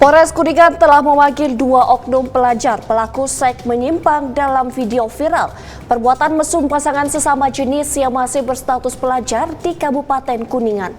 Polres Kuningan telah memanggil 2 oknum pelajar pelaku seks menyimpang dalam video viral. Perbuatan mesum pasangan sesama jenis yang masih berstatus pelajar di Kabupaten Kuningan.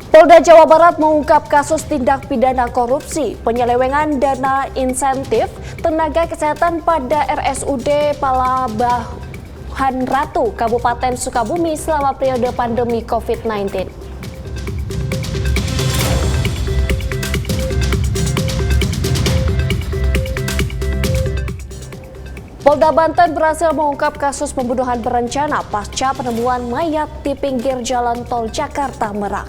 Polda Jawa Barat mengungkap kasus tindak pidana korupsi penyelewengan dana insentif tenaga kesehatan pada RSUD Palabuhan Ratu, Kabupaten Sukabumi selama periode pandemi COVID-19. Polda Banten berhasil mengungkap kasus pembunuhan berencana pasca penemuan mayat di pinggir jalan tol Jakarta Merak.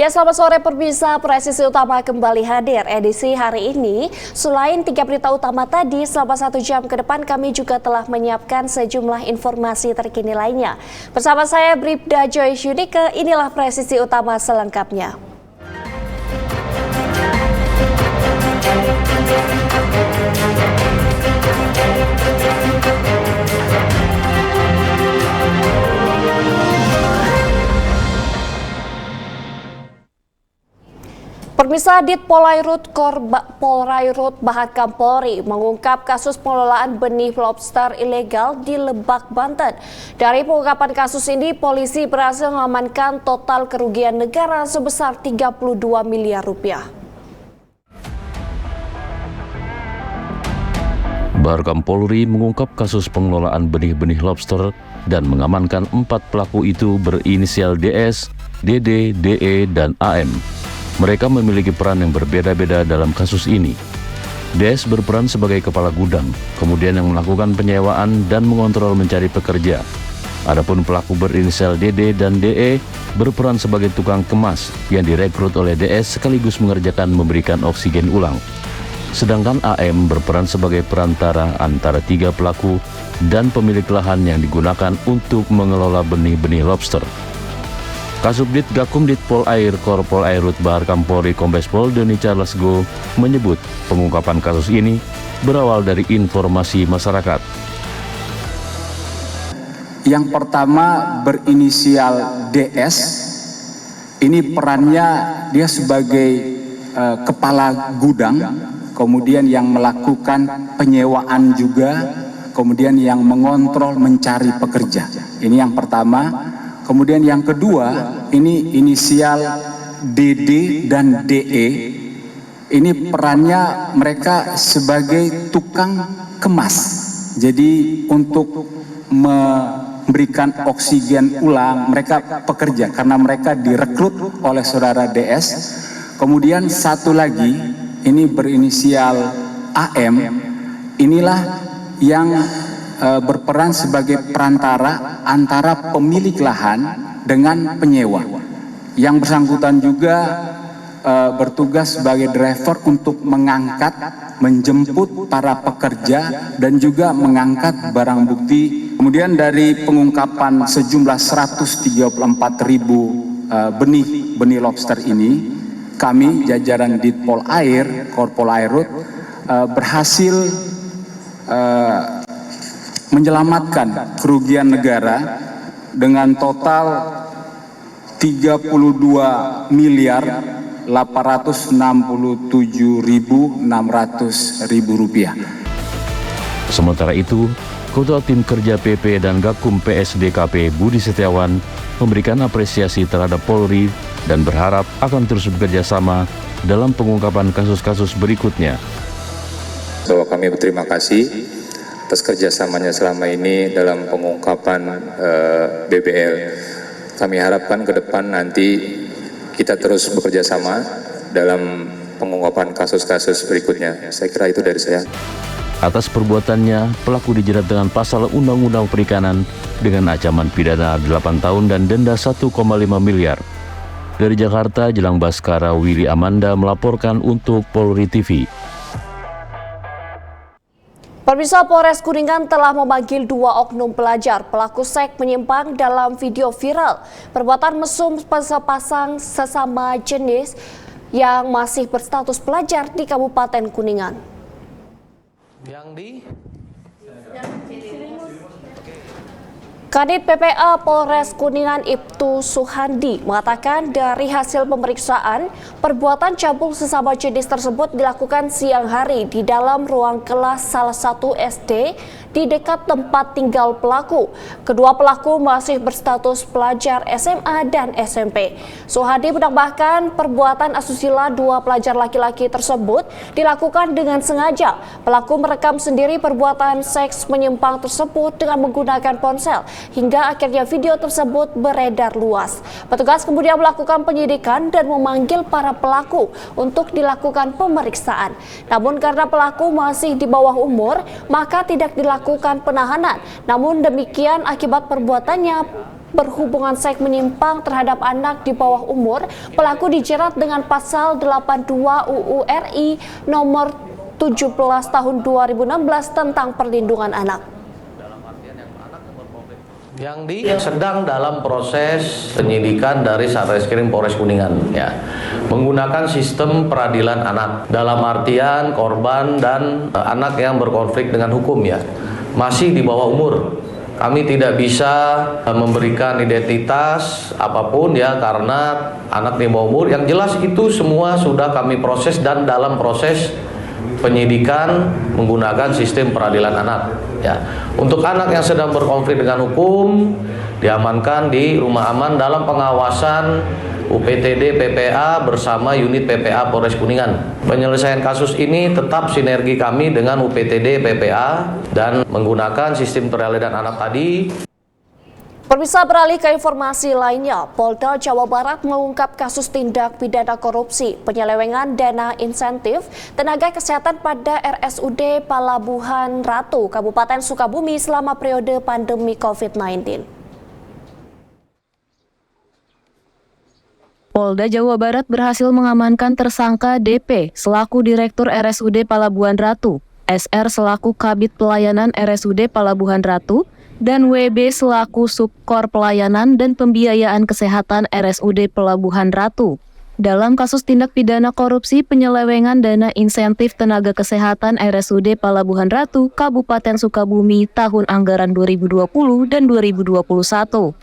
Ya, selamat sore pemirsa. Presisi Utama kembali hadir edisi hari ini. Selain 3 berita utama tadi, selama 1 jam ke depan kami juga telah menyiapkan sejumlah informasi terkini lainnya. Bersama saya Bribda Joyce Yudike, inilah Presisi Utama selengkapnya. Pemirsa, Dit Polairut Bahatkam Polri mengungkap kasus pengelolaan benih lobster ilegal di Lebak, Banten. Dari pengungkapan kasus ini, polisi berhasil mengamankan total kerugian negara sebesar 32 miliar rupiah. Bahatkam Polri mengungkap kasus pengelolaan benih-benih lobster dan mengamankan 4 pelaku itu berinisial DS, DD, DE, dan AM. Mereka memiliki peran yang berbeda-beda dalam kasus ini. DS berperan sebagai kepala gudang, kemudian yang melakukan penyewaan dan mengontrol mencari pekerja. Adapun pelaku berinisial DD dan DE berperan sebagai tukang kemas yang direkrut oleh DS sekaligus mengerjakan memberikan oksigen ulang. Sedangkan AM berperan sebagai perantara antara 3 pelaku dan pemilik lahan yang digunakan untuk mengelola benih-benih lobster. Kasubdit Gakumdit Polair Kor Polairut Bahatkam Polri Kombes Pol Doni Charles Go menyebut pengungkapan kasus ini berawal dari informasi masyarakat. Yang pertama berinisial DS, ini perannya dia sebagai kepala gudang, kemudian yang melakukan penyewaan juga, kemudian yang mengontrol mencari pekerja. Ini yang pertama. Kemudian yang kedua, ini inisial DD dan DE. Ini perannya mereka sebagai tukang kemas. Jadi untuk memberikan oksigen ulang, mereka pekerja karena mereka direkrut oleh saudara DS. Kemudian satu lagi, ini berinisial AM. Inilah yang berperan sebagai perantara antara pemilik lahan dengan penyewa. Yang bersangkutan juga bertugas sebagai driver untuk mengangkat, menjemput para pekerja dan juga mengangkat barang bukti. Kemudian dari pengungkapan sejumlah 134.000 benih lobster ini, kami jajaran Dit Polair, Kor Polairut berhasil menyelamatkan kerugian negara dengan total 32 miliar 867.600.000 rupiah. Sementara itu, Ketua Tim Kerja PP dan Gakum PSDKP Budi Setiawan memberikan apresiasi terhadap Polri dan berharap akan terus bekerja sama dalam pengungkapan kasus-kasus berikutnya. So, kami berterima kasih atas kerjasamanya selama ini dalam pengungkapan BBL. Kami harapkan ke depan nanti kita terus bekerja sama dalam pengungkapan kasus-kasus berikutnya. Saya kira itu dari saya. Atas perbuatannya, pelaku dijerat dengan pasal Undang-Undang Perikanan dengan ancaman pidana 8 tahun dan denda 1,5 miliar. Dari Jakarta, Jelang Baskara Willy Amanda melaporkan untuk Polri TV. Pemirsa, Polres Kuningan telah memanggil 2 oknum pelajar pelaku seks menyimpang dalam video viral. Perbuatan mesum sepasang sesama jenis yang masih berstatus pelajar di Kabupaten Kuningan. Kadit PPA Polres Kuningan Ibtu Suhandi mengatakan dari hasil pemeriksaan, perbuatan cabul sesama jenis tersebut dilakukan siang hari di dalam ruang kelas salah satu SD di dekat tempat tinggal pelaku. Kedua pelaku masih berstatus pelajar SMA dan SMP. Suhandi menambahkan perbuatan asusila 2 pelajar laki-laki tersebut dilakukan dengan sengaja. Pelaku merekam sendiri perbuatan seks menyimpang tersebut dengan menggunakan ponsel, hingga akhirnya video tersebut beredar luas. Petugas kemudian melakukan penyidikan dan memanggil para pelaku untuk dilakukan pemeriksaan. Namun karena pelaku masih di bawah umur, maka tidak dilakukan penahanan. Namun demikian, akibat perbuatannya berhubungan seks menyimpang terhadap anak di bawah umur, pelaku dijerat dengan pasal 82 UU RI nomor 17 tahun 2016 tentang perlindungan anak. Yang sedang dalam proses penyidikan dari Satreskrim Polres Kuningan, ya, menggunakan sistem peradilan anak, dalam artian korban dan anak yang berkonflik dengan hukum, ya, masih di bawah umur. Kami tidak bisa memberikan identitas apapun, ya, karena anak di bawah umur. Yang jelas itu semua sudah kami proses dan dalam proses penyidikan menggunakan sistem peradilan anak, ya. Untuk anak yang sedang berkonflik dengan hukum diamankan di rumah aman dalam pengawasan UPTD PPA bersama unit PPA Polres Kuningan. Penyelesaian kasus ini tetap sinergi kami dengan UPTD PPA dan menggunakan sistem peradilan anak tadi. Pemirsa, beralih ke informasi lainnya, Polda Jawa Barat mengungkap kasus tindak pidana korupsi penyelewengan dana insentif tenaga kesehatan pada RSUD Palabuhan Ratu, Kabupaten Sukabumi selama periode pandemi COVID-19. Polda Jawa Barat berhasil mengamankan tersangka DP selaku Direktur RSUD Palabuhan Ratu, SR selaku Kabid Pelayanan RSUD Palabuhan Ratu, dan WB selaku Subkor Pelayanan dan Pembiayaan Kesehatan RSUD Pelabuhan Ratu dalam kasus tindak pidana korupsi penyelewengan dana insentif tenaga kesehatan RSUD Palabuhan Ratu, Kabupaten Sukabumi tahun anggaran 2020 dan 2021.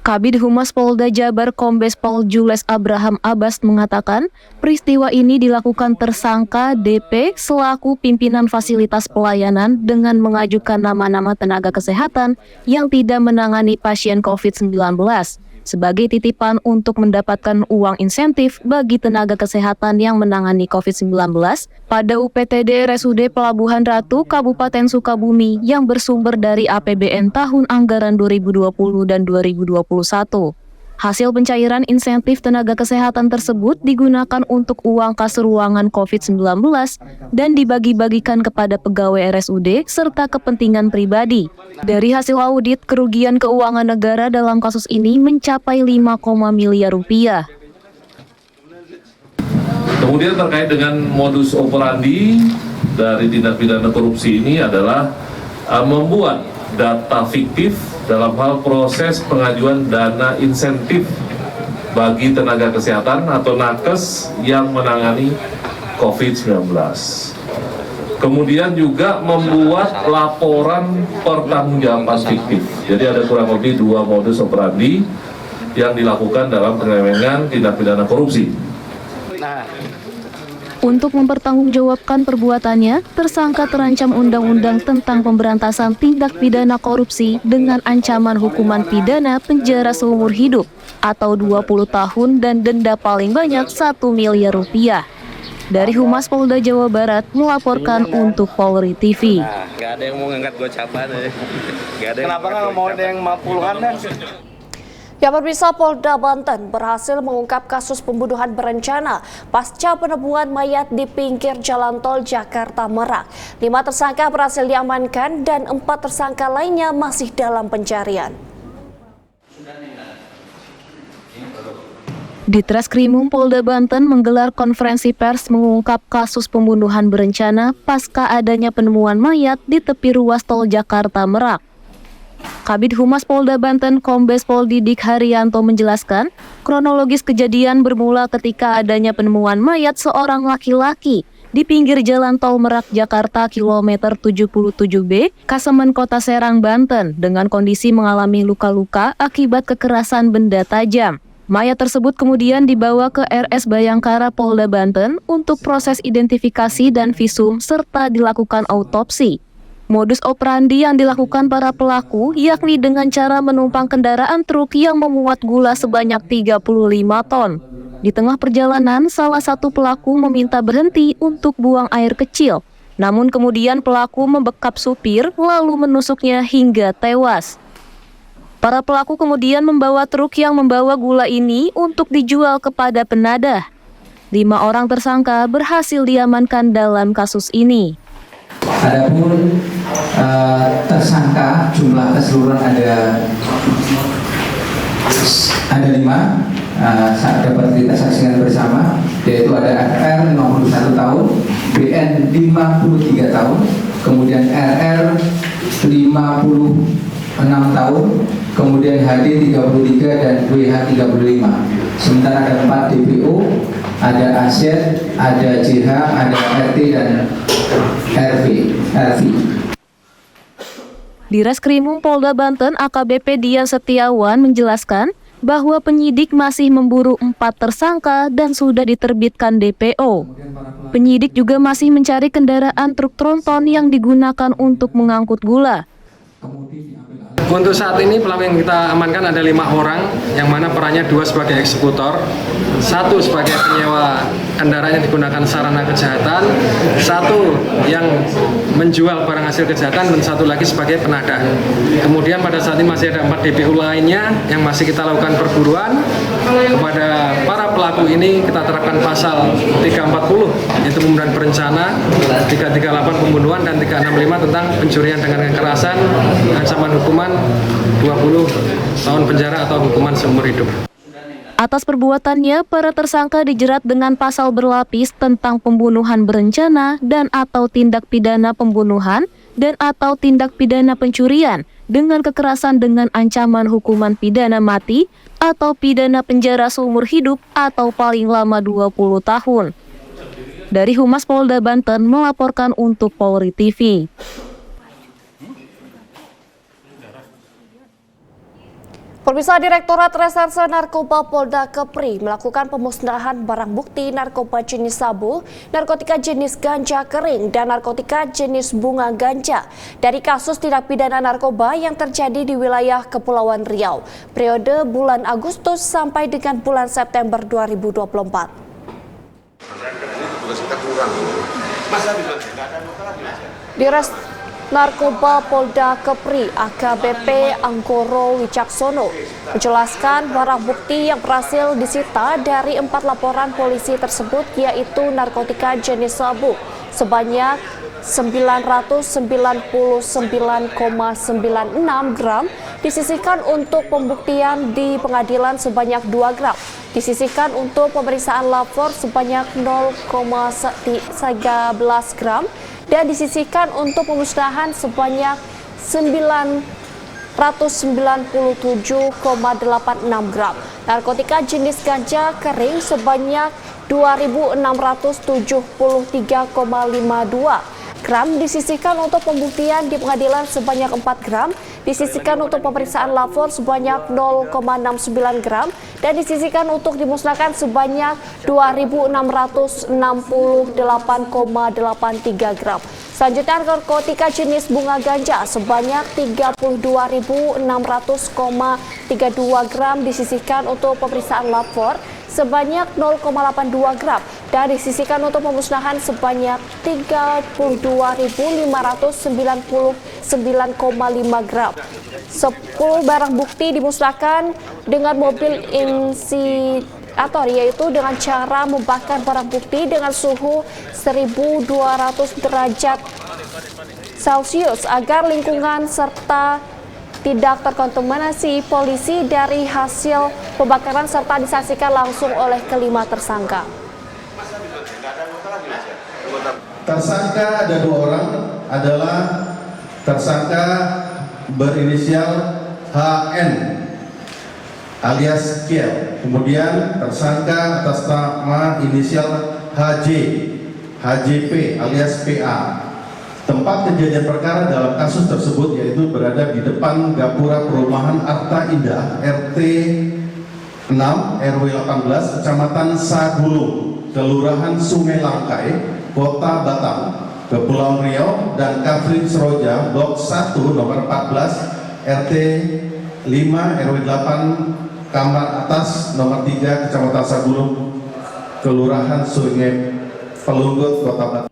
Kabid Humas Polda Jabar Kombes Pol Jules Abraham Abbas mengatakan peristiwa ini dilakukan tersangka DP selaku pimpinan fasilitas pelayanan dengan mengajukan nama-nama tenaga kesehatan yang tidak menangani pasien COVID-19 sebagai titipan untuk mendapatkan uang insentif bagi tenaga kesehatan yang menangani COVID-19 pada UPTD RSUD Pelabuhan Ratu, Kabupaten Sukabumi yang bersumber dari APBN tahun anggaran 2020 dan 2021. Hasil pencairan insentif tenaga kesehatan tersebut digunakan untuk uang kas ruangan COVID-19 dan dibagi-bagikan kepada pegawai RSUD serta kepentingan pribadi. Dari hasil audit, kerugian keuangan negara dalam kasus ini mencapai 5, miliar rupiah. Kemudian terkait dengan modus operandi dari tindak pidana korupsi ini adalah membuat data fiktif dalam hal proses pengajuan dana insentif bagi tenaga kesehatan atau nakes yang menangani COVID-19. Kemudian juga membuat laporan pertanggungjawaban fiktif. Jadi ada kurang lebih 2 modus operandi yang dilakukan dalam penyelewengan tindak pidana korupsi. Untuk mempertanggungjawabkan perbuatannya, tersangka terancam Undang-Undang tentang Pemberantasan Tindak Pidana Korupsi dengan ancaman hukuman pidana penjara seumur hidup atau 20 tahun dan denda paling banyak 1 miliar rupiah. Dari Humas Polda Jawa Barat melaporkan untuk Polri TV. Nggak ada yang mau ngangkat gocapan ya. Kenapa nggak mau ada yang 50-an dan? Ya, pemirsa, Polda Banten berhasil mengungkap kasus pembunuhan berencana pasca penemuan mayat di pinggir jalan tol Jakarta Merak. 5 tersangka berhasil diamankan dan 4 tersangka lainnya masih dalam pencarian. Ditreskrimum Polda Banten menggelar konferensi pers mengungkap kasus pembunuhan berencana pasca adanya penemuan mayat di tepi ruas tol Jakarta Merak. Kabid Humas Polda Banten Kombes Pol Didik Haryanto menjelaskan, kronologis kejadian bermula ketika adanya penemuan mayat seorang laki-laki di pinggir jalan tol Merak Jakarta kilometer 77B, Kasemen Kota Serang, Banten dengan kondisi mengalami luka-luka akibat kekerasan benda tajam. Mayat tersebut kemudian dibawa ke RS Bayangkara Polda Banten untuk proses identifikasi dan visum serta dilakukan autopsi. Modus operandi yang dilakukan para pelaku yakni dengan cara menumpang kendaraan truk yang memuat gula sebanyak 35 ton. Di tengah perjalanan, salah satu pelaku meminta berhenti untuk buang air kecil. Namun kemudian pelaku membekap supir lalu menusuknya hingga tewas. Para pelaku kemudian membawa truk yang membawa gula ini untuk dijual kepada penadah. 5 orang tersangka berhasil diamankan dalam kasus ini. Adapun tersangka jumlah keseluruhan ada 5, dapat kita saksikan bersama, yaitu ada FR 51 tahun, BN 53 tahun, kemudian RR 56 tahun, kemudian HD 33 dan WH 35. Sementara ada 4 DPO, ada Asyed, ada JH, ada RT dan RV. Di Reskrimum Polda Banten, AKBP Dian Setiawan menjelaskan bahwa penyidik masih memburu 4 tersangka dan sudah diterbitkan DPO. Penyidik juga masih mencari kendaraan truk tronton yang digunakan untuk mengangkut gula. Untuk saat ini pelaku yang kita amankan ada 5 orang, yang mana perannya 2 sebagai eksekutor, 1 sebagai penyewa kendaraan yang digunakan sarana kejahatan, 1 yang menjual barang hasil kejahatan, dan 1 lagi sebagai penadah. Kemudian pada saat ini masih ada 4 DPO lainnya yang masih kita lakukan perburuan. Kepada para pelaku ini kita terapkan pasal 340 yaitu pembunuhan berencana, 338 pembunuhan, dan 365 tentang pencurian dengan kekerasan, ancaman hukuman 20 tahun penjara atau hukuman seumur hidup. Atas perbuatannya, para tersangka dijerat dengan pasal berlapis tentang pembunuhan berencana dan atau tindak pidana pembunuhan dan atau tindak pidana pencurian dengan kekerasan dengan ancaman hukuman pidana mati atau pidana penjara seumur hidup atau paling lama 20 tahun. Dari Humas Polda Banten melaporkan untuk Polri TV. Pemirsa, Direktorat Reserse Narkoba Polda Kepri melakukan pemusnahan barang bukti narkoba jenis sabu, narkotika jenis ganja kering, dan narkotika jenis bunga ganja dari kasus tindak pidana narkoba yang terjadi di wilayah Kepulauan Riau, periode bulan Agustus sampai dengan bulan September 2024. Dires Narkoba Polda Kepri AKBP Anggoro Wicaksono menjelaskan barang bukti yang berhasil disita dari 4 laporan polisi tersebut yaitu narkotika jenis sabu sebanyak 999,96 gram, disisihkan untuk pembuktian di pengadilan sebanyak 2 gram, disisihkan untuk pemeriksaan lapor sebanyak 0,13 gram, dan disisihkan untuk pemusnahan sebanyak 997,86 gram. Narkotika jenis ganja kering sebanyak 2.673,52 gram, disisihkan untuk pembuktian di pengadilan sebanyak 4 gram, disisihkan untuk pemeriksaan lapor sebanyak 0,69 gram, dan disisihkan untuk dimusnahkan sebanyak 2.668,83 gram. Selanjutnya narkotika jenis bunga ganja sebanyak 32.600,32 gram disisihkan untuk pemeriksaan labor sebanyak 0,82 gram dan disisihkan untuk pemusnahan sebanyak 32.599,5 gram. 10 barang bukti dimusnahkan dengan mobil insinerator, yaitu dengan cara membakar barang bukti dengan suhu 1.200 derajat Celcius agar lingkungan serta tidak terkontaminasi polisi dari hasil pembakaran serta disaksikan langsung oleh kelima tersangka. Tersangka ada 2 orang, adalah tersangka berinisial HN alias Kiel, kemudian tersangka atas nama inisial HJ, HJP alias PA. Tempat kejadian perkara dalam kasus tersebut yaitu berada di depan gapura perumahan Arta Indah RT 6 RW 18 Kecamatan Sagulung, Kelurahan Sungai Langkai, Kota Batam, Kepulauan Riau, dan Kafrin Seroja Blok 1 nomor 14 RT 5 RW 8 Kamar Atas nomor 3 Kecamatan Sagulung, Kelurahan Sungai Pelunggut, Kota Batam.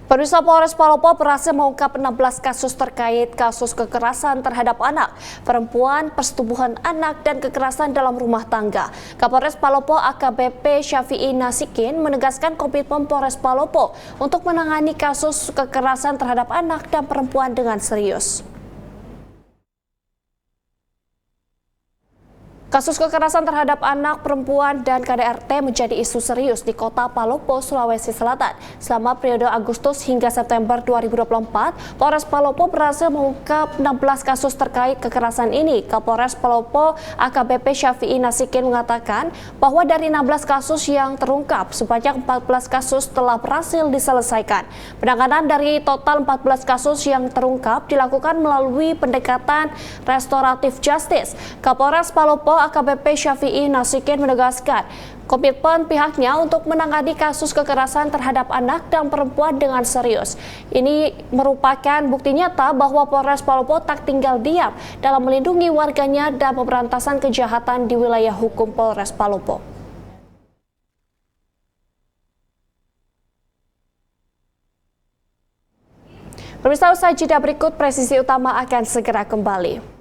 Pemirsa, Polres Palopo berhasil mengungkap 16 kasus terkait kasus kekerasan terhadap anak, perempuan, persetubuhan anak, dan kekerasan dalam rumah tangga. Kapolres Palopo AKBP Syafi'i Nasikin menegaskan komitmen Polres Palopo untuk menangani kasus kekerasan terhadap anak dan perempuan dengan serius. Kasus kekerasan terhadap anak, perempuan, dan KDRT menjadi isu serius di Kota Palopo, Sulawesi Selatan. Selama periode Agustus hingga September 2024, Polres Palopo berhasil mengungkap 16 kasus terkait kekerasan ini. Kapolres Palopo AKBP Syafi'i Nasikin mengatakan bahwa dari 16 kasus yang terungkap, sebanyak 14 kasus telah berhasil diselesaikan. Penanganan dari total 14 kasus yang terungkap dilakukan melalui pendekatan restoratif justice. Kapolres Palopo AKBP Syafi'i Nasikin menegaskan komitmen pihaknya untuk menangani kasus kekerasan terhadap anak dan perempuan dengan serius. Ini merupakan bukti nyata bahwa Polres Palopo tak tinggal diam dalam melindungi warganya dan pemberantasan kejahatan di wilayah hukum Polres Palopo. Pemirsa, usai jeda berikut, Presisi Utama akan segera kembali.